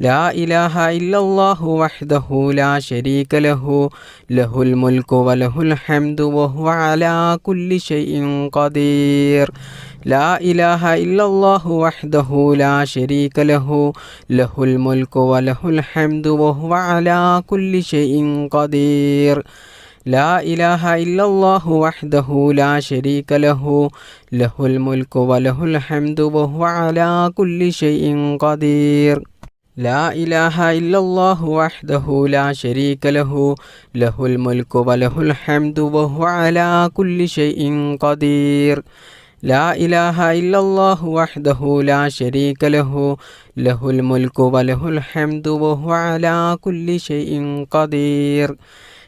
لا إله إلا الله وحده لا شريك له له الملك وله الحمد وهو على كل شيء قدير لا إله إلا الله وحده لا شريك له له الملك وله الحمد وهو على كل شيء قدير لا إله إلا الله وحده لا شريك له له الملك وله الحمد وهو على كل شيء قدير لا إله إلا الله وحده لا شريك له له الملك وله الحمد وهو على كل شيء قدير لا إله إلا الله وحده لا شريك له له الملك وله الحمد وهو على كل شيء قدير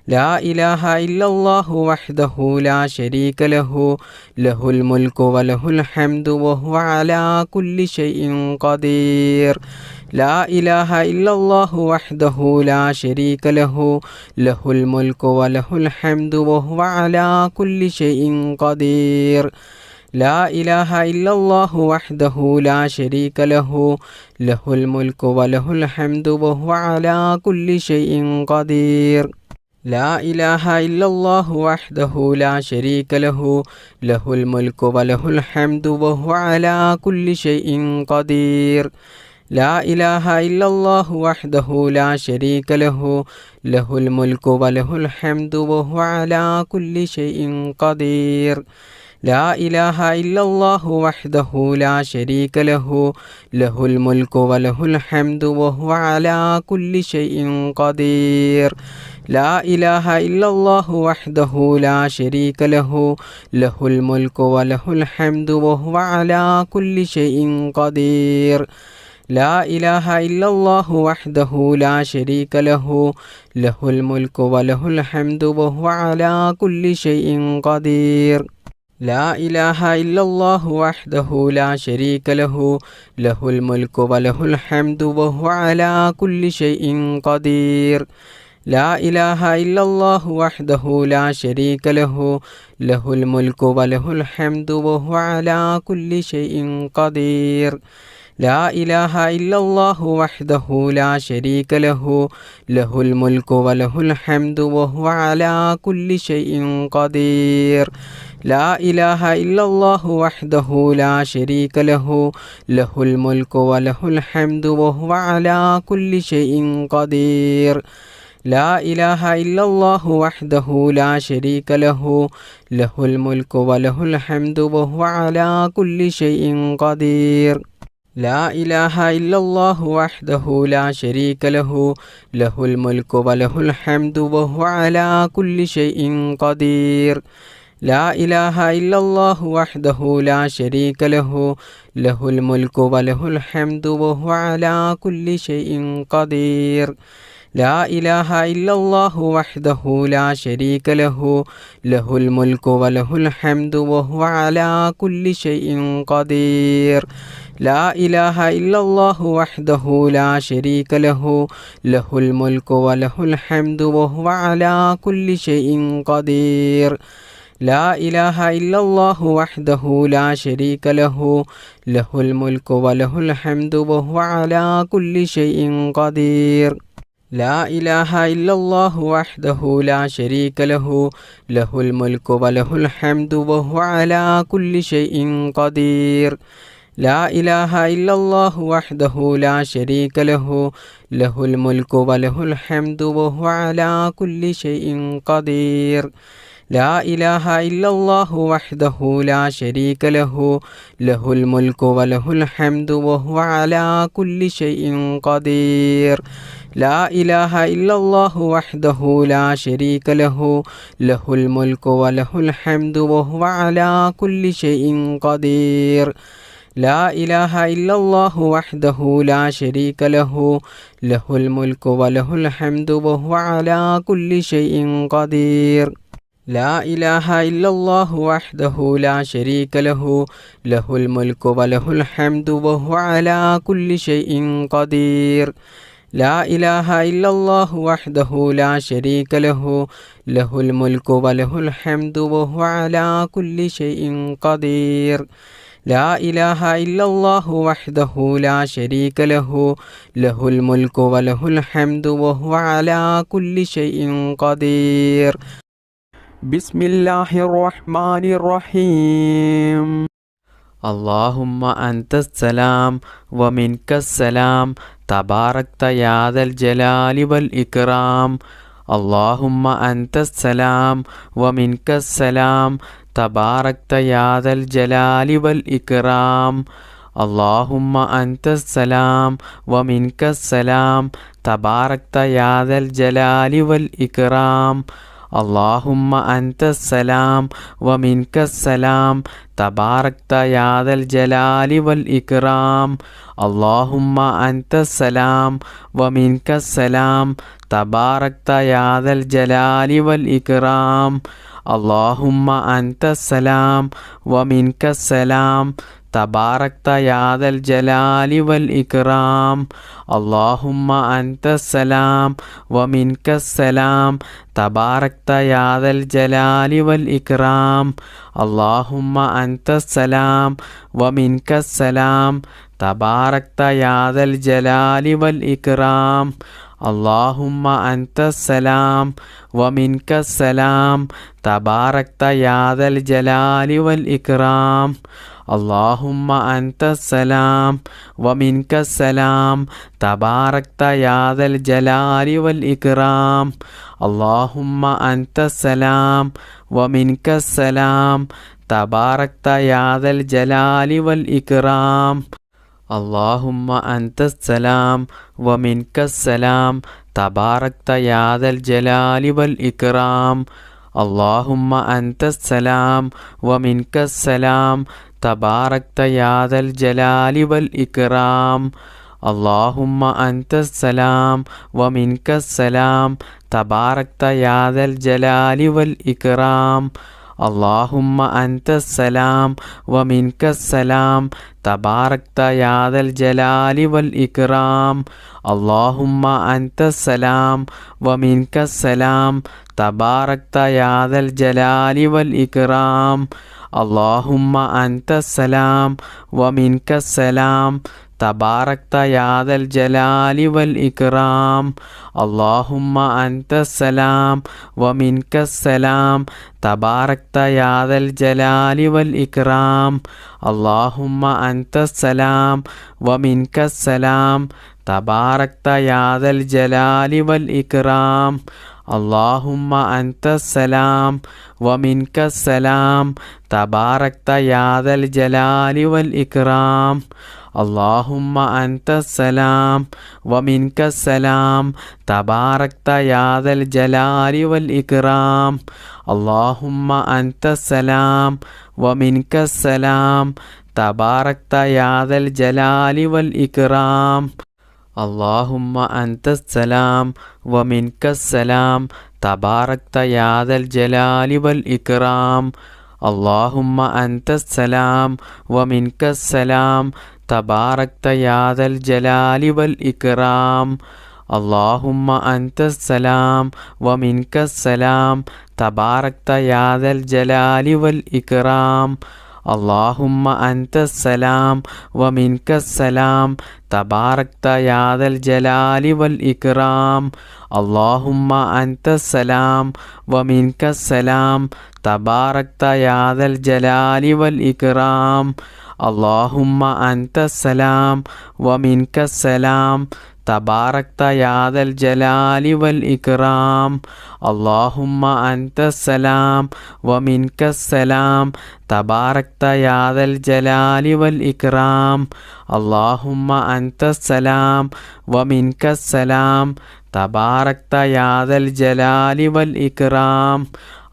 لا إله إلا الله وحده لا شريك له له الملك وله الحمد وهو على كل شيء قدير لا إله إلا الله وحده لا شريك له له الملك وله الحمد وهو على كل شيء قدير لا إله إلا الله وحده لا شريك له له الملك وله الحمد وهو على كل شيء قدير لا إله إلا الله وحده لا شريك له له الملك وله الحمد وهو على كل شيء قدير لا إله إلا الله وحده لا شريك له له الملك وله الحمد وهو على كل شيء قدير لا إله إلا الله وحده لا شريك له له الملك وله الحمد وهو على كل شيء قدير لا إله إلا الله وحده لا شريك له له الملك وله الحمد وهو على كل شيء قدير لا إله إلا الله وحده لا شريك له له الملك وله الحمد وهو على كل شيء قدير لا إله إلا الله وحده لا شريك له له الملك وله الحمد وهو على كل شيء قدير لا إله إلا الله وحده لا شريك له له الملك وله الحمد وهو على كل شيء قدير لا إله إلا الله وحده لا شريك له له الملك وله الحمد وهو على كل شيء قدير لا إله إلا الله وحده لا شريك له له الملك وله الحمد وهو على كل شيء قدير لا إله إلا الله وحده لا شريك له له الملك وله الحمد وهو على كل شيء قدير لا إله إلا الله وحده لا شريك له له الملك وله الحمد وهو على كل شيء قدير لا إله إلا الله وحده لا شريك له له الملك وله الحمد وهو على كل شيء قدير لا إله إلا الله وحده لا شريك له له الملك وله الحمد وهو على كل شيء قدير لا إله إلا الله وحده لا شريك له له الملك وله الحمد وهو على كل شيء قدير لا إله إلا الله وحده لا شريك له له الملك وله الحمد وهو على كل شيء قدير لا إله إلا الله وحده لا شريك له له الملك وله الحمد وهو على كل شيء قدير لا إله إلا الله وحده لا شريك له له الملك وله الحمد وهو على كل شيء قدير لا إله إلا الله وحده لا شريك له له الملك وله الحمد وهو على كل شيء قدير لا إله إلا الله وحده لا شريك له له الملك وله الحمد وهو على كل شيء قدير لا إله إلا الله وحده لا شريك له له الملك وله الحمد وهو على كل شيء قدير لا إله إلا الله وحده لا شريك له له الملك وله الحمد وهو على كل شيء قدير لا إله إلا الله وحده لا شريك له له الملك وله الحمد وهو على كل شيء قدير لا إله إلا الله وحده لا شريك له له الملك وله الحمد وهو على كل شيء قدير بسم الله الرحمن الرحيم اللهم أنت السلام ومنك السلام تباركت يا ذا الجلال والإكرام اللهم أنت السلام ومنك السلام تباركت يا ذا الجلال والإكرام اللهم أنت السلام ومنك السلام تباركت يا ذا الجلال والإكرام اللهم أنت السلام ومنك السلام تباركت يا ذا الجلال والإكرام اللهم أنت السلام ومنك السلام تباركت يا ذا الجلال والإكرام اللهم أنت السلام ومنك السلام تباركت يا ذا الجلال والإكرام اللهم أنت السلام ومنك السلام تباركت يا ذا الجلال والإكرام اللهم أنت السلام ومنك السلام تباركت يا ذا الجلال والإكرام اللهم أنت السلام ومنك السلام تباركت يا ذا الجلال والإكرام اللهم أنت السلام ومنك السلام تباركت يا ذا الجلال والإكرام اللهم أنت السلام ومنك السلام تباركت يا ذا الجلال والإكرام اللهم أنت السلام ومنك السلام تباركت يا ذا الجلال والإكرام اللهم أنت السلام ومنك السلام تباركت يا ذا الجلال والإكرام اللهم أنت السلام ومنك السلام تباركت يا ذا الجلال والإكرام اللهم أنت السلام ومنك السلام تباركت يا ذا الجلال والإكرام اللهم أنت السلام ومنك السلام تباركت يا ذا الجلال والإكرام اللهم أنت السلام ومنك السلام تباركت يا ذا الجلال والإكرام اللهم أنت السلام ومنك السلام تباركت يا ذا الجلال والإكرام اللهم أنت السلام ومنك السلام تباركت يا ذا الجلال والإكرام اللهم أنت السلام ومنك السلام تباركت يا ذا الجلال والإكرام اللهم أنت السلام ومنك السلام تباركت يا ذا الجلال والإكرام اللهم أنت السلام ومنك السلام تباركت يا ذا الجلال والإكرام اللهم أنت السلام ومنك السلام تباركت يا ذا الجلال والإكرام اللهم أنت السلام ومنك السلام تباركت يا ذا الجلال والإكرام اللهم أنت السلام ومنك السلام تباركت يا ذا الجلال والإكرام اللهم أنت السلام ومنك السلام تباركت يا ذا الجلال والإكرام اللهم أنت السلام ومنك السلام تباركت يا ذا الجلال والإكرام اللهم أنت السلام ومنك السلام تباركت يا ذا الجلال والإكرام اللهم أنت السلام ومنك السلام تباركت يا ذا الجلال والإكرام اللهم أنت السلام ومنك السلام تباركت يا ذا الجلال والإكرام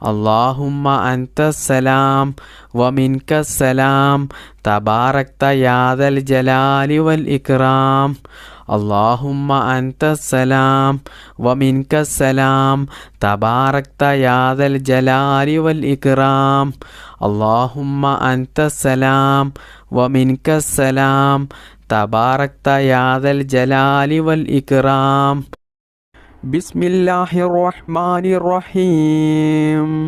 اللهم أنت السلام ومنك السلام تباركت يا ذا الجلال والإكرام اللهم أنت السلام ومنك السلام تباركت يا ذا الجلال والإكرام اللهم أنت السلام ومنك السلام تباركت يا ذا الجلال والإكرام بسم الله الرحمن الرحيم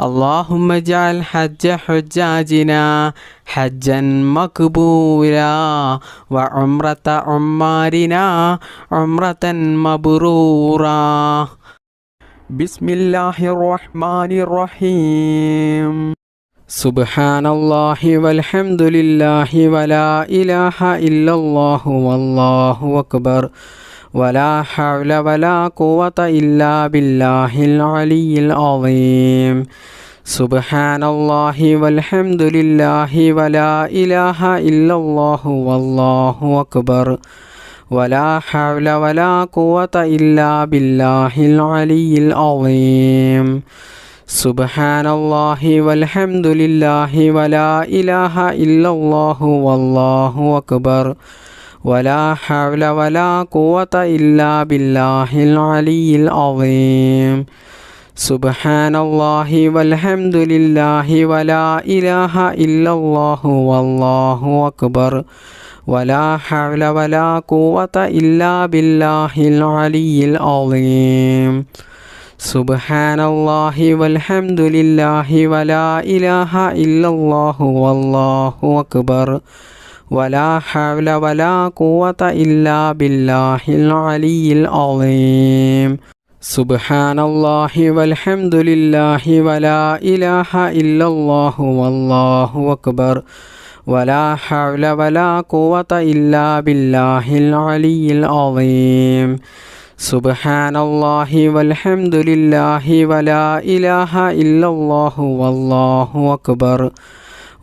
اللهم اجعل حج حجاجنا حجا مقبولا وعمرة عمارنا عمرة مبرورا. بسم الله الرحمن الرحيم. سبحان الله والحمد لله ولا إله إلا الله والله أكبر ولا حول ولا قوة إلا بالله العلي العظيم. سبحان الله والحمد لله ولا إله إلا الله والله أكبر ولا حول ولا قوة إلا بالله العلي العظيم. سبحان الله والحمد لله ولا إله إلا الله والله أكبر ولا حول ولا قوة إلا بالله العلي العظيم. سبحان الله والحمد لله ولا إله إلا الله والله أكبر ولا حول ولا قوة إلا بالله العلي العظيم. سبحان الله والحمد لله ولا إله إلا الله والله أكبر ولا حول ولا قوة إلا بالله العلي العظيم. سبحان الله والحمد لله ولا إله إلا الله والله أكبر ولا حول ولا قوة إلا بالله العلي العظيم. سبحان الله والحمد لله ولا إله إلا الله والله أكبر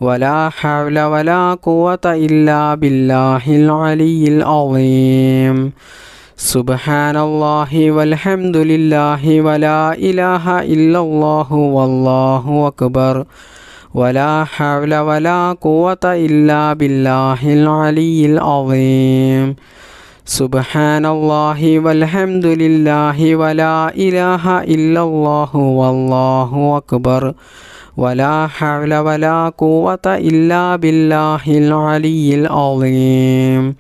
ولا حول ولا قوة إلا بالله العلي العظيم. سبحان الله والحمد لله ولا إله إلا الله والله أكبر ولا حول ولا قوة إلا بالله العلي العظيم. سبحان الله والحمد لله ولا إله إلا الله والله أكبر ولا حول ولا قوة إلا بالله العلي العظيم.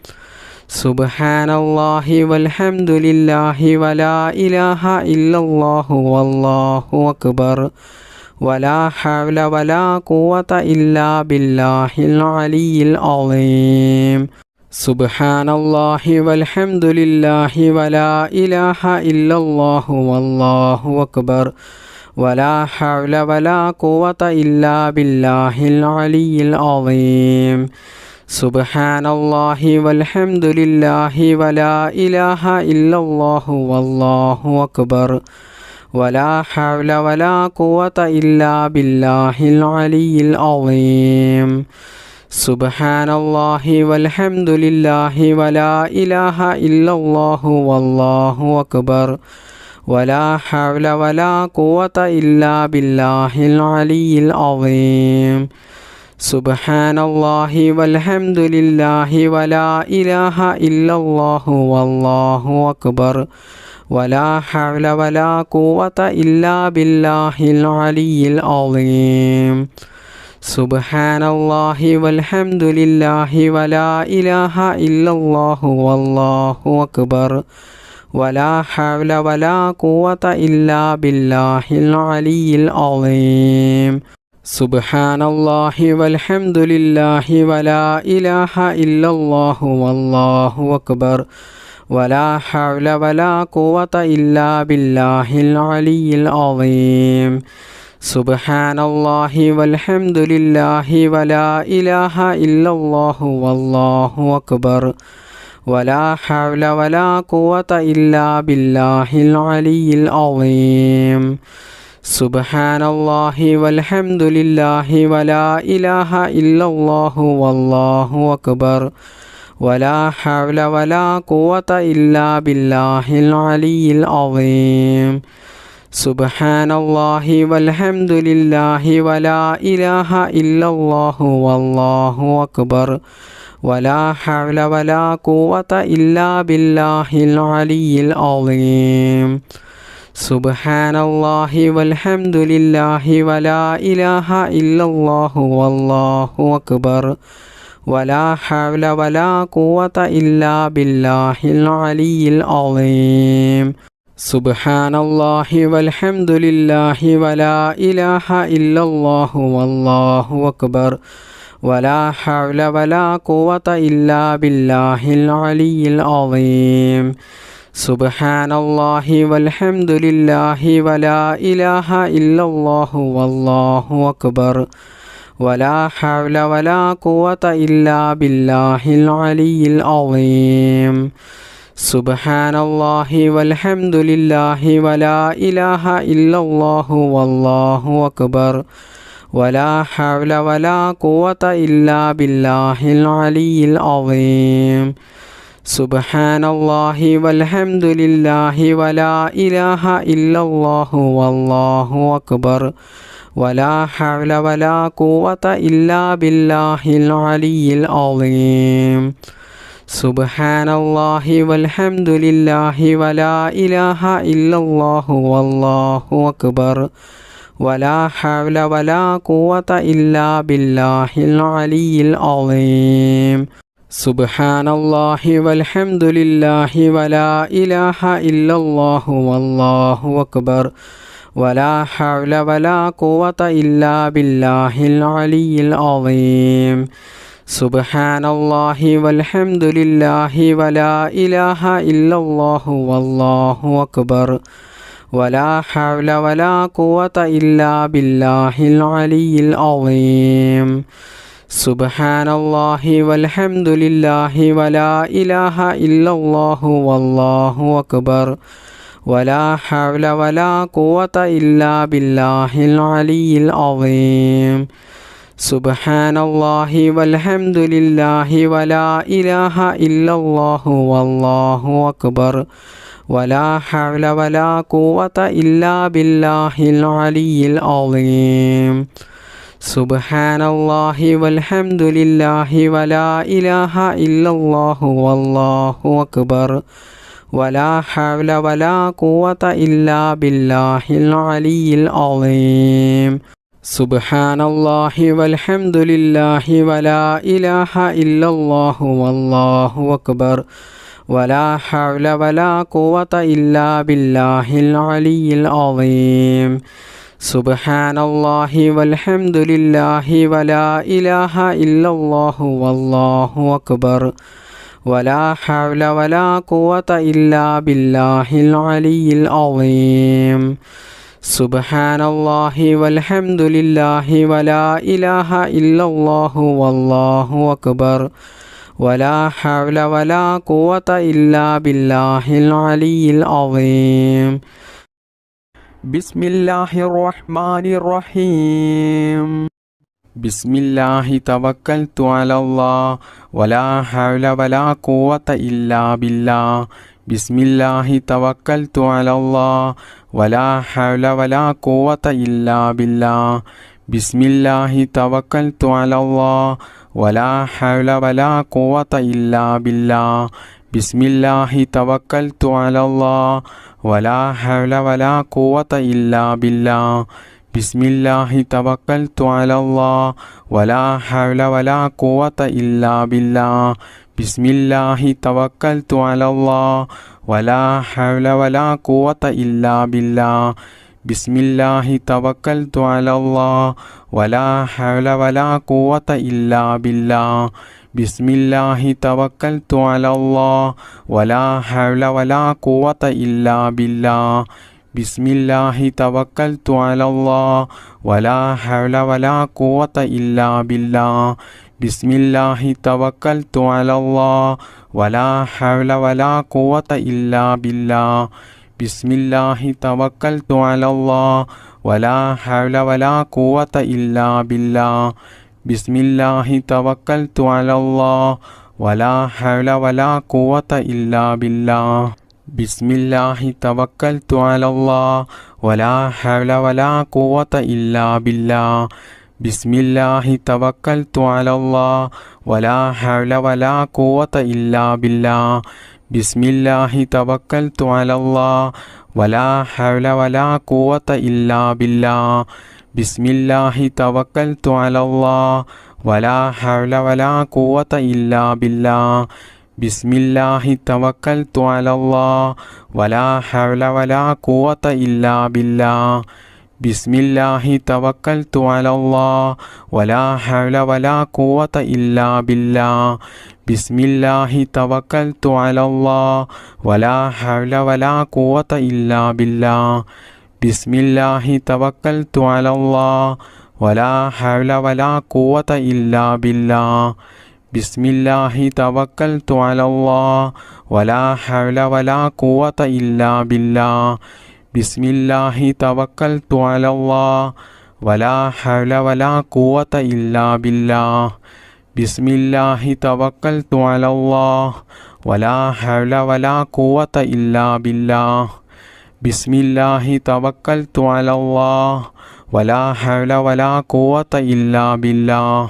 سبحان الله والحمد لله ولا إله إلا الله والله أكبر ولا حول ولا قوة إلا بالله العلي العظيم. سبحان الله والحمد لله ولا إله إلا الله والله أكبر ولا حول ولا قوة إلا بالله العلي العظيم. سبحان الله والحمد لله ولا إله إلا الله والله أكبر ولا حول ولا قوة إلا بالله العلي العظيم. سبحان الله والحمد لله ولا إله إلا الله والله أكبر ولا حول ولا قوة إلا بالله العلي العظيم. سبحان الله والحمد لله ولا إله إلا الله والله أكبر ولا حول ولا قوة إلا بالله العلي العظيم. سبحان الله والحمد لله ولا إله إلا الله والله أكبر ولا حول ولا قوة إلا بالله العلي العظيم. سبحان الله والحمد لله ولا إله إلا الله والله أكبر ولا حول ولا قوة إلا بالله العلي العظيم. سبحان الله والحمد لله ولا إله إلا الله والله أكبر ولا حول ولا قوة إلا بالله العلي العظيم. سبحان الله والحمد لله ولا إله إلا الله والله أكبر ولا حول ولا قوة إلا بالله العلي العظيم. سبحان الله والحمد لله ولا إله إلا الله والله أكبر ولا حول ولا قوة إلا بالله العلي العظيم. سبحان الله والحمد لله ولا إله إلا الله والله أكبر ولا حول ولا قوة إلا بالله العلي العظيم. സുബ്ഹാനല്ലാഹി വൽഹംദുലില്ലാഹി വലാ ഇലാഹ ഇല്ലല്ലാഹു വല്ലാഹു അക്ബർ വലാ ഹൗല വലാ ഖുവത ഇല്ലാ ബില്ലാഹിൽ അലിയിൽ അളീം. സുബ്ഹാനല്ലാഹി വൽഹംദുലില്ലാഹി വലാ ഇലാഹ ഇല്ലല്ലാഹു വല്ലാഹു അക്ബർ വലാ ഹൗല വലാ ഖുവത ഇല്ലാ ബില്ലാഹിൽ അലിയിൽ അളീം. സുബ്ഹാനല്ലാഹി വൽഹംദുലില്ലാഹി വലാ ഇലാഹ ഇല്ലല്ലാഹു വല്ലാഹു അക്ബർ വലാ ഹൗല വലാ ഖുവത ഇല്ലാ ബില്ലാഹിൽ അലിയിൽ അളീം. സുബ്ഹാനല്ലാഹി വൽഹംദുലില്ലാഹി വലാ ഇലാഹ ഇല്ലല്ലാഹു വല്ലാഹു അക്ബർ വലാ ഹൗല വലാ ഖുവത ഇല്ലാ ബില്ലാഹിൽ അലിയിൽ അളീം. സുബ്ഹാനല്ലാഹി വൽഹംദുലില്ലാഹി വലാ ഇലാഹ ഇല്ലല്ലാഹു വല്ലാഹു അക്ബർ വലാ ഹൗല വലാ ഖുവത ഇല്ലാ ബില്ലാഹിൽ അലിയിൽ അളീം. സുബ്ഹാനല്ലാഹി വൽഹംദുലില്ലാഹി വലാ ഇലാഹ ഇല്ലല്ലാഹു വല്ലാഹു അക്ബർ വലാ ഹൗല വലാ ഖുവത ഇല്ലാ ബില്ലാഹിൽ അലിയിൽ അളീം. സുബ്ഹാനല്ലാഹി വൽഹംദുലില്ലാഹി വലാ ഇലാഹ ഇല്ലല്ലാഹു വല്ലാഹു അക്ബർ വലാ ഹൗല വലാ ഖുവത ഇല്ലാ ബില്ലാഹിൽ അലിയിൽ അളീം. സുബ്ഹാനല്ലാഹി വൽഹംദുലില്ലാഹി വലാ ഇലാഹ ഇല്ലല്ലാഹു വല്ലാഹു അക്ബർ വലാ ഹൗല വലാ ഖുവത ഇല്ലാ ബില്ലാഹിൽ അലിയിൽ അളീം. സുബ്ഹാനല്ലാഹി വൽഹംദുലില്ലാഹി വലാ ഇലാഹ ഇല്ലല്ലാഹു വല്ലാഹു അക്ബർ വലാ ഹൗല വലാ ഖുവത ഇല്ലാ ബില്ലാഹിൽ അലിയിൽ അളീം. സുബ്ഹാനല്ലാഹി വൽഹംദുലില്ലാഹി വലാ ഇലാഹ ഇല്ലല്ലാഹു വല്ലാഹു അക്ബർ വലാ ഹൗല വലാ ഖുവത ഇല്ലാ ബില്ലാഹിൽ അലിയിൽ അളീം. സുബ്ഹാനല്ലാഹി വൽഹംദുലില്ലാഹി വലാ ഇലാഹ ഇല്ലല്ലാഹു വല്ലാഹു അക്ബർ വലാ ഹൗല വലാ ഖുവത ഇല്ലാ ബില്ലാഹിൽ അലിയിൽ അളീം. സുബ്ഹാനല്ലാഹി വൽഹംദുലില്ലാഹി വലാ ഇലാഹ ഇല്ലല്ലാഹു വല്ലാഹു അക്ബർ വലാ ഹൗല വലാ ഖുവത ഇല്ലാ ബില്ലാഹിൽ അലിയിൽ അളീം. സുബ്ഹാനല്ലാഹി വൽഹംദുലില്ലാഹി വലാ ഇലാഹ ഇല്ലല്ലാഹു വല്ലാഹു അക്ബർ വലാ ഹൗല വലാ ഖുവത ഇല്ലാ ബില്ലാഹിൽ അലിയിൽ അളീം. ബിസ്മില്ലാഹിർ റഹ്മാനിർ റഹീം. ബിസ്മില്ലാഹി തവക്കൽതു അലല്ലാഹ് വലാ ഹൗല വലാ ഖുവത ഇല്ലാ ബില്ലാഹ്. ബിസ്മില്ലാഹി തവക്കൽതു അലല്ലാഹ് വലാ ഹൗല വലാ ഖുവത ഇല്ലാ ബില്ലാഹ്. ബിസ്മില്ലാഹി തവക്കൽതു അലല്ലാഹ് വലാ ഹൗല വലാ ഖുവത ഇല്ലാ ബില്ലാഹ്. ബിസ്മില്ലാഹി തവക്കൽതു അലല്ലാഹ് വലാ ഹൗല വലാ ഖുവത ഇല്ലാ ബില്ലാഹ്. ബിസ്മില്ലാഹി തവക്കൽതു അലല്ലാഹ് വലാ ഹൗല വലാ ഖുവത ഇല്ലാ ബില്ലാഹ്. ബിസ്മില്ലാഹി തവക്കൽതു അലല്ലാഹ് വലാ ഹൗല വലാ ഖുവത ഇല്ലാ ബില്ലാഹ്. ബിസ്മില്ലാഹി തവക്കൽതു അലല്ലാഹ് വലാ ഹൗല വലാ ഖുവത ഇല്ലാ ബില്ലാഹ്. ബിസ്മില്ലാഹി തവക്കൽതു അലല്ലാഹ് വലാ ഹൗല വലാ ഖുവത ഇല്ലാ ബില്ലാഹ്. ബിസ്മില്ലാഹി തവക്കൽതു അലല്ലാഹ് വലാ ഹൗല വലാ ഖുവത ഇല്ലാ ബില്ലാഹ്. ബിസ്മില്ലാഹി തവക്കൽതു അലല്ലാഹ് വലാ ഹൗല വലാ ഖുവത ഇല്ലാ ബില്ലാഹ്. ബിസ്മില്ലാഹി തവക്കൽതു അലല്ലാഹ് വലാ ഹൗല വലാ ഖുവത ഇല്ലാ ബില്ലാഹ്. ബിസ്മില്ലാഹി തവക്കൽതു അലല്ലാഹ് വലാ ഹൗല വലാ ഖുവത ഇല്ലാ ബില്ലാഹ്. ബിസ്മില്ലാഹി തവക്കൽതു അലല്ലാഹ് വലാ ഹൗല വലാ ഖുവത ഇല്ലാ ബില്ലാഹ്. ബിസ്മില്ലാഹി തവക്കൽതു അലല്ലാഹ് വലാ ഹൗല വലാ ഖുവത ഇല്ലാ ബില്ലാഹ്. ബിസ്മില്ലാഹി തവക്കൽതു അലല്ലാഹ് വലാ ഹൗല വലാ ഖുവത ഇല്ലാ ബില്ലാഹ്. ബിസ്മില്ലാഹി തവക്കൽതു അലല്ലാഹ് വലാ ഹൗല വലാ ഖുവത ഇല്ലാ ബില്ലാഹ്. ബിസ്മില്ലാഹി തവക്കൽതു അലല്ലാഹ് വലാ ഹൗല വലാ ഖുവത ഇല്ലാ ബില്ലാഹ്. ബിസ്മില്ലാഹി തവക്കൽതു അലല്ലാഹ് വലാ ഹൗല വലാ ഖുവത ഇല്ലാ ബില്ലാഹ്. ബിസ്മില്ലാഹി തവക്കൽതു അലല്ലാഹ് വലാ ഹൗല വലാ ഖുവത ഇല്ലാ ബില്ലാഹ്. ബിസ്മില്ലാഹി തവക്കൽതു അലല്ലാഹ് വലാ ഹൗല വലാ ഖുവത ഇല്ലാ ബില്ലാഹ്. ബിസ്മില്ലാഹി തവക്കൽതു അലല്ലാഹ് വലാ ഹൗല വലാ ഖുവത ഇല്ലാ ബില്ലാഹ്. ബിസ്മില്ലാഹി തവക്കൽതു അലല്ലാഹ് വലാ ഹൗല വലാ ഖുവത ഇല്ലാ ബില്ലാഹ്. ബിസ്മില്ലാഹി തവക്കൽതു അലല്ലാഹ് വലാ ഹൗല വലാ ഖുവത ഇല്ലാ ബില്ലാഹ്. ബിസ്മില്ലാഹി തവക്കൽതു അലല്ലാഹ് വലാ ഹൗല വലാ ഖുവത ഇല്ലാ ബില്ലാഹ്.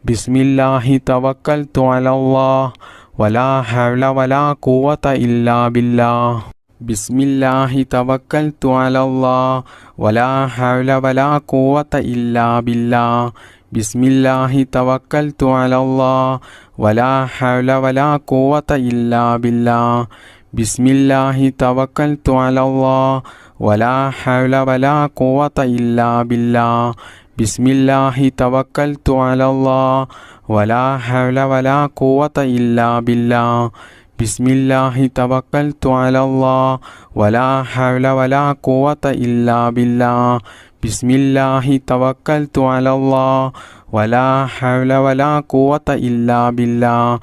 ബിസ്മില്ലാഹി തവക്കൽതു അലല്ലാഹ് വലാ ഹൗല വലാ ഖുവത ഇല്ലാ ബില്ലാഹ്. ബിസ്മില്ലാഹി തവക്കൽതു അലല്ലാഹ് വലാ ഹൗല വലാ ഖുവത ഇല്ലാ ബില്ലാഹ്. ബിസ്മില്ലാഹി തവക്കൽതു അലല്ലാഹ് വലാ ഹൗല വലാ ഖുവത ഇല്ലാ ബില്ലാഹ്. ബിസ്മില്ലാഹി തവക്കൽതു അലല്ലാഹ് വലാ ഹൗല വലാ ഖുവത ഇല്ലാ ബില്ലാഹ്. ബിസ്മില്ലാഹി തവക്കൽതു അലല്ലാഹ് വലാ ഹൗല വലാ ഖുവത ഇല്ലാ ബില്ലാഹ്. ബിസ്മില്ലാഹി തവക്കൽതു അലല്ലാഹ് വലാ ഹൗല വലാ ഖുവത ഇല്ലാ ബില്ലാഹ്. ബിസ്മില്ലാഹി തവക്കൽതു അലല്ലാഹ് വലാ ഹൗല വലാ ഖുവത ഇല്ലാ ബില്ലാഹ്.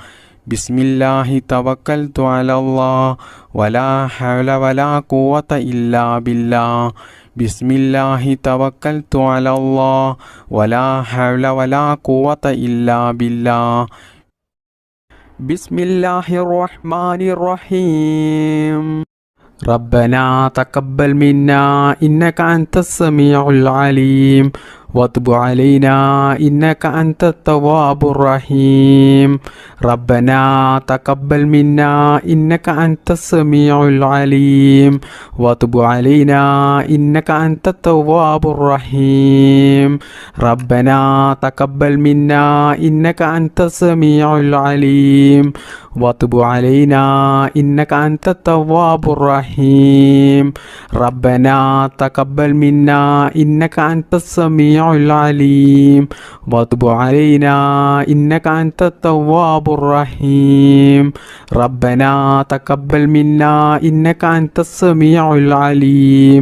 ബിസ്മില്ലാഹി തവക്കൽതു അലല്ലാഹ് വലാ ഹൗല വലാ ഖുവത ഇല്ലാ ബില്ലാഹ്. ബിസ്മില്ലാഹി തവക്കൽതു അലല്ലാഹ് വലാ ഹൗല വലാ ഖുവത ഇല്ലാ ബില്ലാഹ്. ബിസ്മില്ലാഹിർ റഹ്മാനിർ റഹീം. ربنا تقبل منا إنك أنت السميع العليم وتب علينا إنك أنت التواب الرحيم. ربنا تقبل منا إنك أنت السميع العليم وتب علينا إنك أنت التواب الرحيم. ربنا تقبل منا إنك أنت السميع العليم وتب علينا إنك أنت التواب الرحيم. ربنا تقبل منا إنك أنت السميع العليم وتب علينا إنك أنت التواب الرحيم. ربنا تقبل منا إنك أنت السميع العليم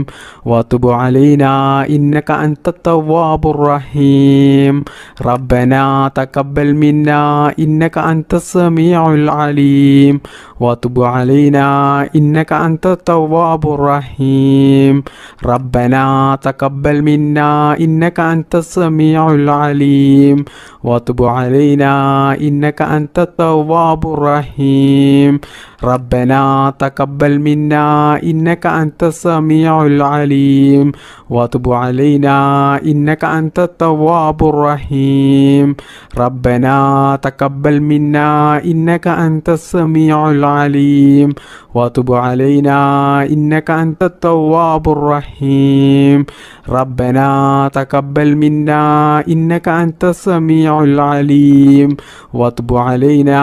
وتب علينا إنك أنت التواب الرحيم. ربنا تقبل منا إنك أنت السميع العليم وتب علينا إنك أنت التواب الرحيم. ربنا تقبل منا إنك أنت السميع العليم وتب علينا إنك أنت التواب الرحيم. ربنا تقبل منا إنك أنت السميع العليم وتب علينا إنك أنت التواب الرحيم. ربنا تقبل منا إنك أنت السميع العليم وتب علينا إنك أنت التواب الرحيم. ربنا تقبل منا إنك أنت السميع العليم وتب علينا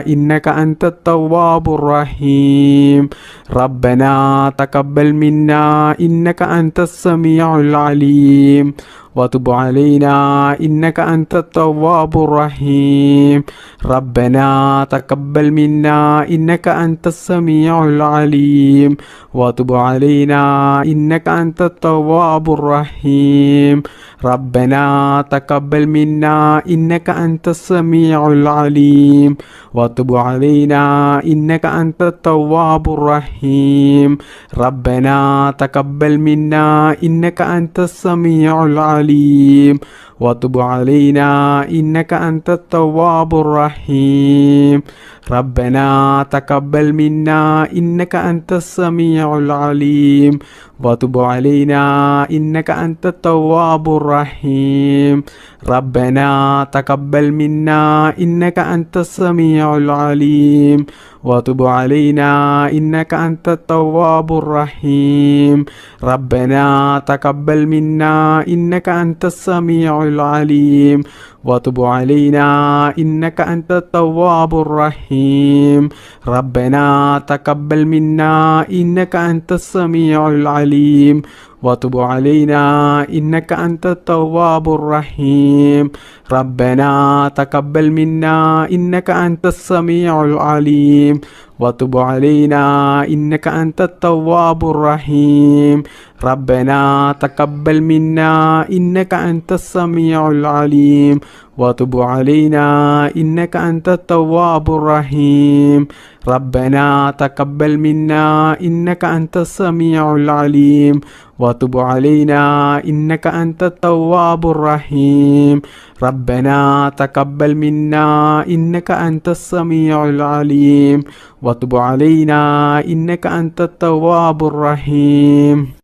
إنك أنت التواب الرحيم. ربنا تقبل منا إنك أنت السميع العليم وتب علينا إنك أنت التواب الرحيم. ربنا تقبل منا إنك أنت السميع العليم وتب علينا إنك أنت التواب الرحيم. ربنا تقبل منا إنك أنت السميع العليم وتب علينا إنك أنت التواب الرحيم. ربنا تقبل منا إنك أنت السميع العليم وتب علينا إنك أنت التواب الرحيم. ربنا تقبل منا إنك أنت السميع العليم وتب علينا إنك أنت التواب الرحيم. ربنا تقبل منا إنك أنت السميع العليم وتب علينا إنك أنت التواب الرحيم ربنا تقبل منا إنك أنت السميع العليم وتب علينا إنك أنت التواب الرحيم ربنا تقبل منا إنك أنت السميع العليم وتب علينا إنك أنت التواب الرحيم ربنا تقبل منا إنك أنت السميع العليم وتب علينا إنك أنت التواب الرحيم ربنا تقبل منا إنك أنت السميع العليم وتب علينا إنك أنت التواب الرحيم ربنا تقبل منا إنك أنت السميع العليم وتب علينا إنك أنت التواب الرحيم ربنا تقبل منا إنك أنت السميع العليم وتب علينا إنك أنت التواب الرحيم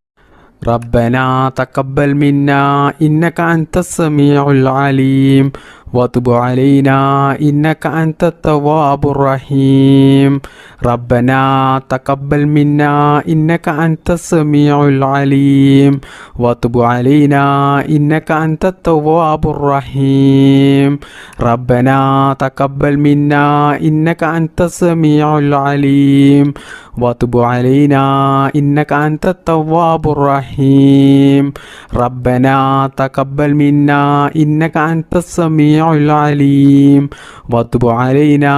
ربنا تقبل منا إنك أنت السميع العليم وتب علينا إنك أنت التواب الرحيم ربنا تقبل منا إنك أنت السميع العليم وتب علينا إنك أنت التواب الرحيم ربنا تقبل منا إنك أنت السميع العليم وتب علينا إنك أنت التواب الرحيم ربنا تقبل منا إنك أنت السميع العليم وتب علينا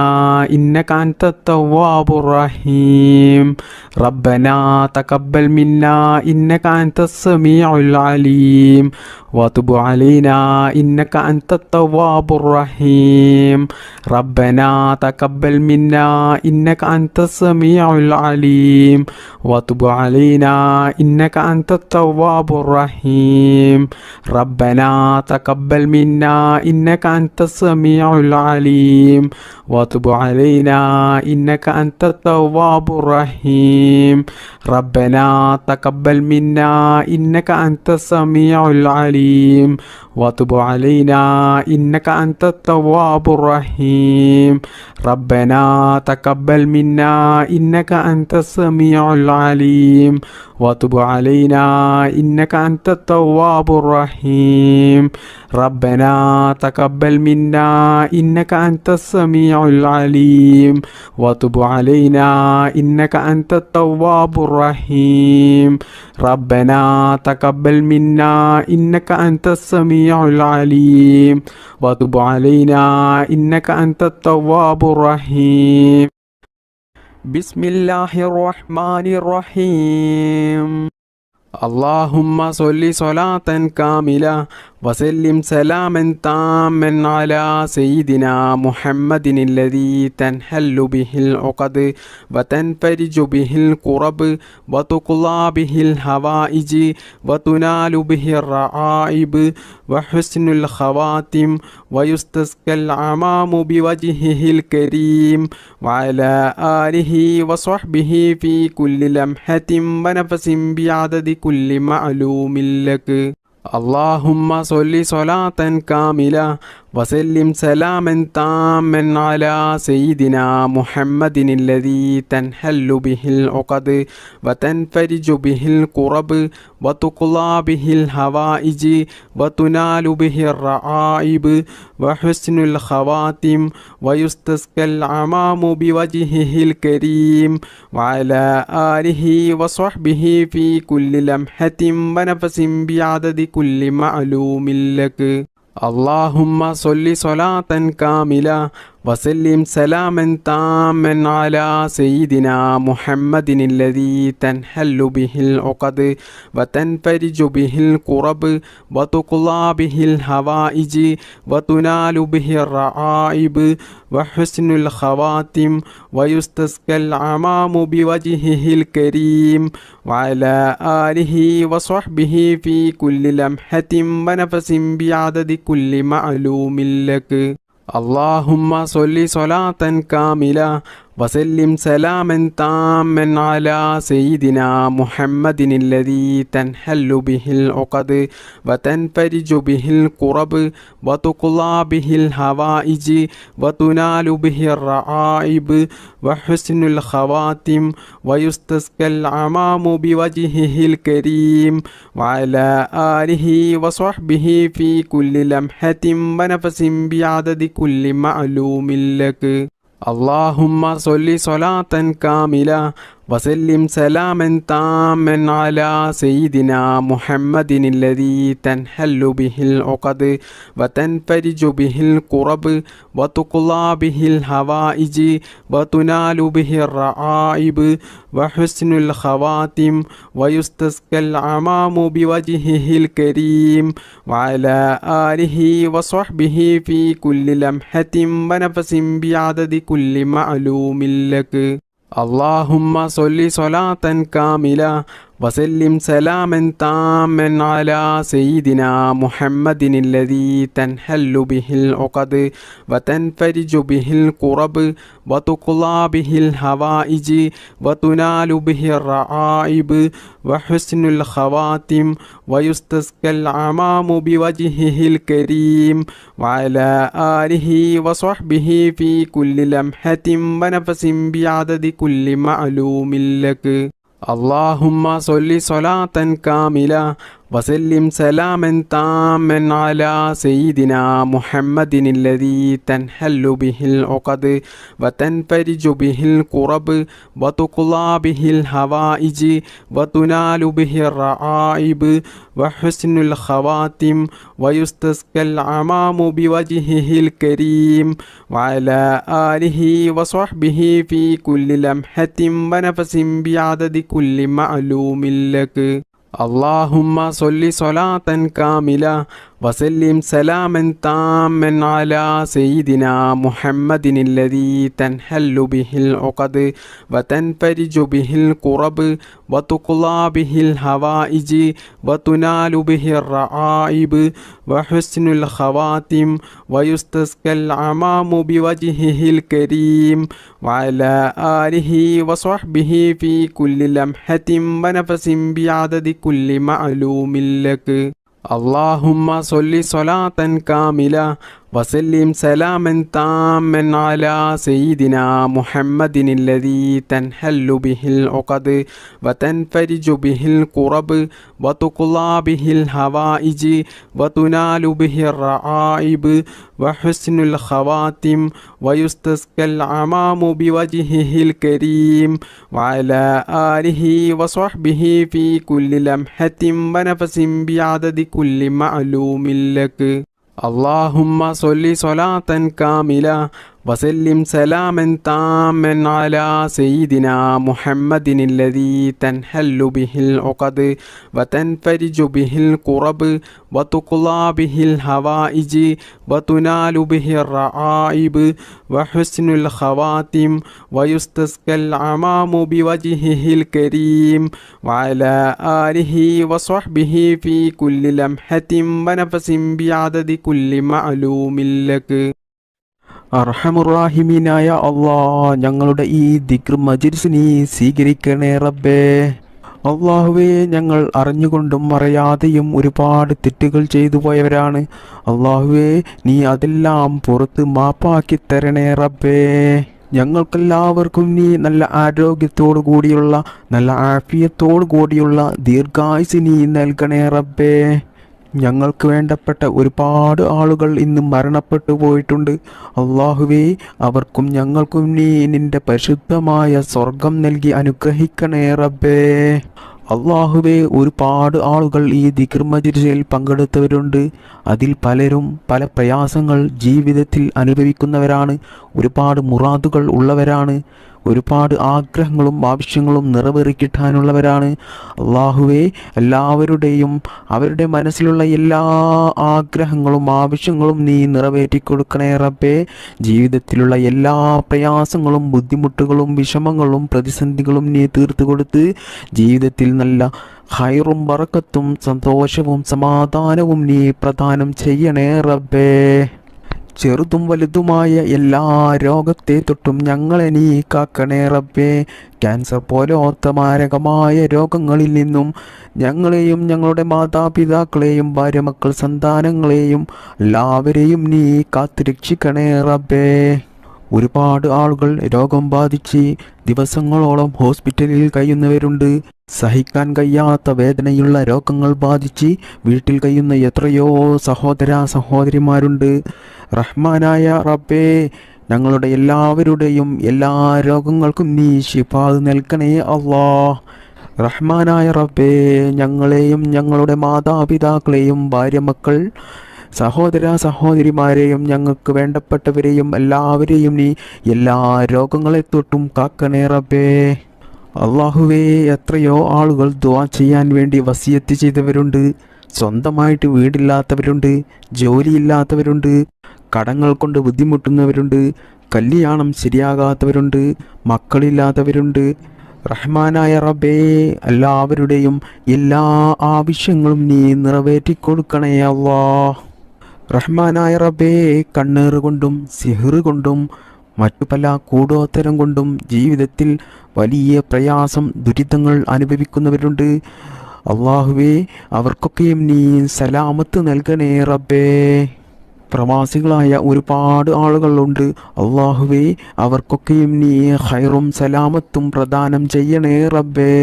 إنك أنت التواب الرحيم ربنا تقبل منا إنك أنت السميع العليم وتب علينا إنك أنت التواب الرحيم ربنا تقبل منا إنك أنت السميع العليم وتب علينا إنك أنت التواب الرحيم ربنا تقبل منا إنك أنت السميع العليم وتب علينا إنك أنت التواب الرحيم ربنا تقبل منا إنك أنت السميع العليم وتب علينا إنك أنت التواب الرحيم ربنا تقبل منا إنك أنت السميع العليم وتب علينا إنك أنت التواب الرحيم ربنا تقبل منا إنك أنت السميع العليم وتب علينا إنك أنت التواب الرحيم ربنا تقبل منا إنك أنت السميع العليم وتب علينا إنك أنت التواب الرحيم بسم الله الرحمن الرحيم اللهم صل صلاة كاملة وسلم سلاما تاما على سيدنا محمد الذي تنحل به العقد وتنفرج به الكرب وتقضى به الحوائج وتنال به الرعائب وحسن الخواتم ويستسقى العمام بوجهه الكريم وعلى آله وصحبه في كل لمحة ونفس بعدد كل معلوم لك اللهم صل صلاة كاملة وسلم سلاما تاما على سيدنا محمد الذي تنحل به العقد وتنفرج به الكرب وتقضى به الحوائج وتنال به الرعائب وحسن الخواتم ويستسقى العمام بوجهه الكريم وعلى آله وصحبه في كل لمحة ونفس بعدد كل معلوم لك اللهم صل صلاة كاملة وسلم سلاما تاما على سيدنا محمد الذي تنحل به العقد وتنفرج به الكرب وتقضى به الحوائج وتنال به الرعائب وحسن الخواتم ويستسقى العمام بوجهه الكريم وعلى آله وصحبه في كل لمحة ونفس بعدد كل معلوم لك اللهم صل صلاة كاملة وسلم سلاما تاما على سيدنا محمد الذي تنحل به العقد وتنفرج به الكرب وتقضى به الحوائج وتنال به الرعائب وحسن الخواتم ويستسقى الغمام بوجهه الكريم وعلى آله وصحبه في كل لمحة ونفس بعدد كل معلوم لك. اللهم صل صلاة كاملة وسلم سلاما تاما على سيدنا محمد الذي تنحل به العقد وتنفرج به الكرب وتقضى به الحوائج وتنال به الرعائب وحسن الخواتم ويستسقى الغمام بوجهه الكريم وعلى آله وصحبه في كل لمحة ونفس بعدد كل معلوم لك. اللهم صل صلاة كاملة وسلم سلاما تاما على سيدنا محمد الذي تنحل به العقد وتنفرج به الكرب وتقضى به الحوائج وتنال به الرعائب وحسن الخواتم ويستسقى الغمام بوجهه الكريم وعلى آله وصحبه في كل لمحة ونفس بعدد كل معلوم لك. اللهم صل صلاة كاملة وسلم سلاما تاما على سيدنا محمد الذي تنحل به العقد وتنفرج به الكرب وتقضى به الحوائج وتنال به الرعائب وحسن الخواتم ويستسقى الغمام بوجهه الكريم وعلى آله وصحبه في كل لمحة ونفس بعدد كل معلوم لك. اللهم صل صلاة كاملة وسلم سلاما تاما على سيدنا محمد الذي تنحل به العقد وتنفرج به الكرب وتقضى به الحوائج وتنال به الرعائب وحسن الخواتم ويستسقى الغمام بوجهه الكريم وعلى آله وصحبه في كل لمحة ونفس بعدد كل معلوم لك. اللهم صل صلاة كاملة وسلم سلاما تاما على سيدنا محمد الذي تنحل به العقد وتنفرج به الكرب وتقضى به الحوائج وتنال به الرعائب وحسن الخواتم ويستسقى الغمام بوجهه الكريم وعلى آله وصحبه في كل لمحة ونفس بعدد كل معلوم لك. اللهم صل صلاة كاملة وسلم سلاما تاما على سيدنا محمد الذي تنحل به العقد وتنفرج به الكرب وتقضى به الحوائج وتنال به الرعائب وحسن الخواتم ويستسقى الغمام بوجهه الكريم وعلى آله وصحبه في كل لمحة ونفس بعدد كل معلوم لك. അർഹമുറാഹിമീനായ അല്ലാഹ്, ഞങ്ങളുടെ ഈ ദിക്ർ മജ്‌ലിസ് നീ സ്വീകരിക്കണേ റബ്ബേ. അള്ളാഹുവേ, ഞങ്ങൾ അറിഞ്ഞുകൊണ്ടും അറിയാതെയും ഒരുപാട് തെറ്റുകൾ ചെയ്തു പോയവരാണ്. അള്ളാഹുവേ, നീ അതെല്ലാം പുറത്ത് മാപ്പാക്കി തരണേ റബ്ബേ. ഞങ്ങൾക്കെല്ലാവർക്കും നീ നല്ല ആരോഗ്യത്തോടു കൂടിയുള്ള, നല്ല ആഫിയത്തോടു കൂടിയുള്ള ദീർഘായുസ് നീ നൽകണേ റബ്ബേ. ഞങ്ങൾക്ക് വേണ്ടപ്പെട്ട ഒരുപാട് ആളുകൾ ഇന്ന് മരണപ്പെട്ടു പോയിട്ടുണ്ട്. അള്ളാഹുവേ, അവർക്കും ഞങ്ങൾക്കും നീ നിന്റെ പരിശുദ്ധമായ സ്വർഗം നൽകി അനുഗ്രഹിക്കണേ റബ്ബേ. അള്ളാഹുവേ, ഒരുപാട് ആളുകൾ ഈ ദിക്ർ മജ്‌ലിസിൽ പങ്കെടുത്തവരുണ്ട്. അതിൽ പലരും പല പ്രയാസങ്ങൾ ജീവിതത്തിൽ അനുഭവിക്കുന്നവരാണ്. ഒരുപാട് മുറാദുകൾ ഉള്ളവരാണ്. ഒരുപാട് ആഗ്രഹങ്ങളും ആവശ്യങ്ങളും നിറവേറിക്കിട്ടാനുള്ളവരാണ്. അള്ളാഹുവേ, എല്ലാവരുടെയും അവരുടെ മനസ്സിലുള്ള എല്ലാ ആഗ്രഹങ്ങളും ആവശ്യങ്ങളും നീ നിറവേറ്റിക്കൊടുക്കണേ റബ്ബേ. ജീവിതത്തിലുള്ള എല്ലാ പ്രയാസങ്ങളും ബുദ്ധിമുട്ടുകളും വിഷമങ്ങളും പ്രതിസന്ധികളും നീ തീർത്തു കൊടുത്ത് ജീവിതത്തിൽ നല്ല ഖൈറും ബറക്കത്തും സന്തോഷവും സമാധാനവും നീ പ്രദാനം ചെയ്യണേ റബ്ബേ. ചെറുതും വലുതുമായ എല്ലാ രോഗത്തെ തൊട്ടും ഞങ്ങളെ നീ കാക്കണേ റബ്ബേ. ക്യാൻസർ പോലത്തെ മാരകമായ രോഗങ്ങളിൽ നിന്നും ഞങ്ങളെയും ഞങ്ങളുടെ മാതാപിതാക്കളെയും ഭാര്യ മക്കൾ സന്താനങ്ങളെയും എല്ലാവരെയും നീ കാത്തുരക്ഷിക്കണേ റബ്ബേ. ഒരുപാട് ആളുകൾ രോഗം ബാധിച്ച് ദിവസങ്ങളോളം ഹോസ്പിറ്റലിൽ കഴിയുന്നവരുണ്ട്. സഹിക്കാൻ കഴിയാത്ത വേദനയുള്ള രോഗങ്ങൾ ബാധിച്ച് വീട്ടിൽ കഴിയുന്ന എത്രയോ സഹോദര സഹോദരിമാരുണ്ട്. റഹ്മാനായ റബ്ബേ, ഞങ്ങളുടെ എല്ലാവരുടെയും എല്ലാ രോഗങ്ങൾക്കും നീ ശിഫാ നൽകണേ അല്ലാ. റഹ്മാനായ റബ്ബേ, ഞങ്ങളെയും ഞങ്ങളുടെ മാതാപിതാക്കളെയും ഭാര്യ മക്കൾ സഹോദര സഹോദരിമാരെയും ഞങ്ങൾക്ക് വേണ്ടപ്പെട്ടവരെയും എല്ലാവരെയും നീ എല്ലാ രോഗങ്ങളെ തൊട്ടും കാക്കണേ റബ്ബേ. അള്ളാഹുവേ, എത്രയോ ആളുകൾ ദുആ ചെയ്യാൻ വേണ്ടി വസിയത്ത് ചെയ്തവരുണ്ട്. സ്വന്തമായിട്ട് വീടില്ലാത്തവരുണ്ട്, ജോലിയില്ലാത്തവരുണ്ട്, കടങ്ങൾ കൊണ്ട് ബുദ്ധിമുട്ടുന്നവരുണ്ട്, കല്യാണം ശരിയാകാത്തവരുണ്ട്, മക്കളില്ലാത്തവരുണ്ട്. റഹ്മാനായ റബ്ബേ, എല്ലാവരുടെയും എല്ലാ ആവശ്യങ്ങളും നീ നിറവേറ്റിക്കൊടുക്കണേ അല്ലാ. റഹ്മാനായ റബ്ബേ, കണ്ണേറ് കൊണ്ടും സിഹ്റ് കൊണ്ടും മറ്റു പല കൂടോത്തരം കൊണ്ടും ജീവിതത്തിൽ വലിയ പ്രയാസം ദുരിതങ്ങൾ അനുഭവിക്കുന്നവരുണ്ട്. അള്ളാഹുവേ, അവർക്കൊക്കെയും നീ സലാമത്ത് നൽകണേ റബ്ബേ. പ്രവാസികളായ ഒരുപാട് ആളുകളുണ്ട്. അള്ളാഹുവേ, അവർക്കൊക്കെയും നീ ഖൈറും സലാമത്തും പ്രദാനം ചെയ്യണേ റബ്ബേ.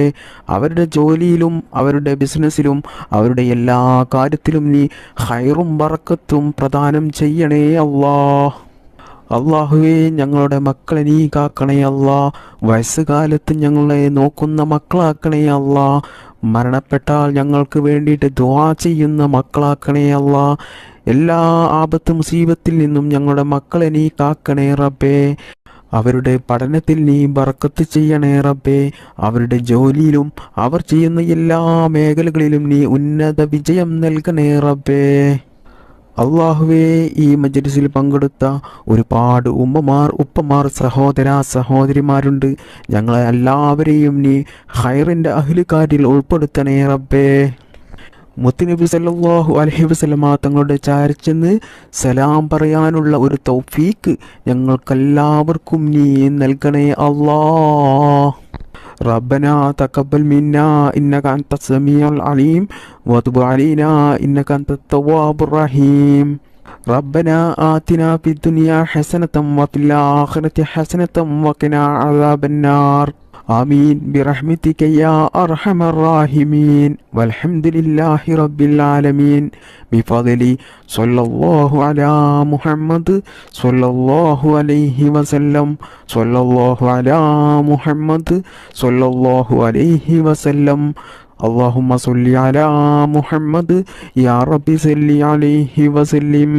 അവരുടെ ജോലിയിലും അവരുടെ ബിസിനസ്സിലും അവരുടെ എല്ലാ കാര്യത്തിലും നീ ഖൈറും ബറക്കത്തും പ്രദാനം ചെയ്യണേ അല്ലാ. അള്ളാഹുവേ, ഞങ്ങളുടെ മക്കളെ നീ കാക്കണേ അല്ലാ. വയസ്സുകാലത്ത് ഞങ്ങളെ നോക്കുന്ന മക്കളാക്കണേ അല്ലാ. മരണപ്പെട്ടാൽ ഞങ്ങൾക്ക് വേണ്ടിയിട്ട് ദുആ ചെയ്യുന്ന മക്കളാക്കണേ അല്ലാ. എല്ലാ ആപത്ത് മുസീബത്തിൽ നിന്നും ഞങ്ങളുടെ മക്കളെ നീ കാക്കണേ റബ്ബേ. അവരുടെ പഠനത്തിൽ നീ ബർക്കത്ത് ചെയ്യണേ റബ്ബേ. അവരുടെ ജോലിയിലും അവർ ചെയ്യുന്ന എല്ലാ മേഖലകളിലും നീ ഉന്നത വിജയം നൽകണേ റബ്ബേ. അള്ളാഹുവേ, ഈ മജ്‌ലിസിൽ പങ്കെടുത്ത ഒരുപാട് ഉമ്മമാർ ഉപ്പമാർ സഹോദര സഹോദരിമാരുണ്ട്. ഞങ്ങളെ എല്ലാവരെയും നീ ഖൈറിൻ്റെ അഹ്ലുകാരിൽ ഉൾപ്പെടുത്തണേ റബ്ബേ. മുത്തുനബി സല്ലല്ലാഹു അലൈഹി വസല്ലമ തങ്ങളുടെ ചാരച്ചെന്ന് സലാം പറയാനുള്ള ഒരു തൗഫീക്ക് ഞങ്ങൾക്കെല്ലാവർക്കും നീ നൽകണേ അല്ലാ. റബ്ബനാ തഖബ്ബൽ മിന്നാ ഇന്നക അൻതസ് സമീഉൽ അലീം വതുബ് അലൈനാ ഇന്നക അൻതത് തവ്വാബുർ റഹീം. റബ്ബനാ ആതിനാ ഫിദ്ദുനിയാ ഹസനതൻ വഫിൽ ആഖിറതി ഹസനതൻ വഖിനാ അദാബന്നാർ. ആമീൻ ബിറഹ്മതിക യാ അർഹമർ റാഹിമീൻ. വൽഹംദുലില്ലാഹി റബ്ബിൽ ആലമീൻ. ബിഫദ്ലി സ്വല്ലല്ലാഹു അലാ മുഹമ്മദ് സ്വല്ലല്ലാഹു അലൈഹി വസല്ലം. സ്വല്ലല്ലാഹു അലാ മുഹമ്മദ് സ്വല്ലല്ലാഹു അലൈഹി വസല്ലം. اللهم صل على محمد يا رب صل عليه وسلم.